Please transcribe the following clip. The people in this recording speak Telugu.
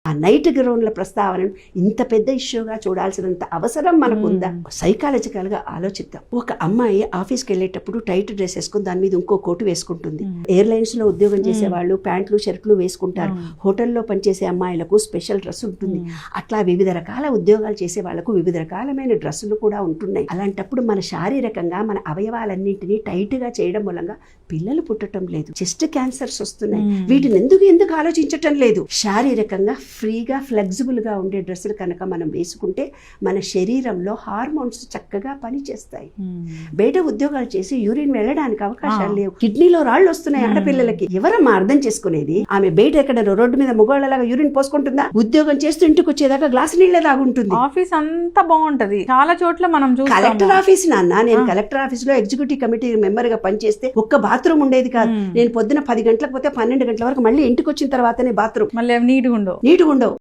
ఆ నైట్ గౌన్ల ప్రస్తావనను ఇంత పెద్ద ఇష్యూగా చూడాల్సినంత అవసరం మనకుందా? సైకాలజికల్ గా ఆలోచిద్దాం. ఒక అమ్మాయి ఆఫీస్కి వెళ్ళేటప్పుడు టైట్ డ్రెస్ వేసుకుని దాని మీద ఇంకో కోటు వేసుకుంటుంది. ఎయిర్లైన్స్ లో ఉద్యోగం చేసే వాళ్ళు ప్యాంట్లు షర్ట్లు వేసుకుంటారు. హోటల్లో పనిచేసే అమ్మాయిలకు స్పెషల్ డ్రెస్ ఉంటుంది. అట్లా వివిధ రకాల ఉద్యోగాలు చేసే వాళ్ళకు వివిధ రకాలమైన డ్రెస్సులు కూడా ఉంటున్నాయి. అలాంటప్పుడు మన శారీరకంగా మన అవయవాలన్నింటినీ టైట్ గా చేయడం మూలంగా పిల్లలు పుట్టడం లేదు, చెస్ట్ క్యాన్సర్స్ వస్తున్నాయి. వీటిని ఎందుకు ఆలోచించటం లేదు? శారీరకంగా ఫ్రీగా ఫ్లెక్సిబుల్ గా ఉండే డ్రెస్సులు కనుక మనం వేసుకుంటే మన శరీరంలో హార్మోన్స్ చక్కగా పనిచేస్తాయి. బయట ఉద్యోగాలు చేసి యూరిన్ వెళ్ళడానికి అవకాశాలు లేవు. కిడ్నీలో రాళ్ళు వస్తున్నాయి ఆడపిల్లలకి. ఎవరమ్మా అర్థం చేసుకునేది? ఆమె బయట ఎక్కడ రోడ్డు మీద మగవాళ్ళలాగా యూరిన్ పోసుకుంటుందా? ఉద్యోగం చేస్తూ ఇంటికి వచ్చేదాకా గ్లాసు నీళ్ళే తాగుంటుంది. ఆఫీస్ అంతా బాగుంటది, చాలా చోట్ల మనం కలెక్టర్ ఆఫీస్ నాన్న, నేను కలెక్టర్ ఆఫీస్ లో ఎగ్జిక్యూటివ్ కమిటీ మెంబర్ గా పనిచేస్తే ఒక్క బాత్రూమ్ ఉండేది కాదు. నేను పొద్దున 10 గంటలకు పోతే 12 గంటల వరకు మళ్ళీ ఇంటికి వచ్చిన తర్వాతనే బాత్రూమ్. మళ్ళీ నీట్గా ఉండవు.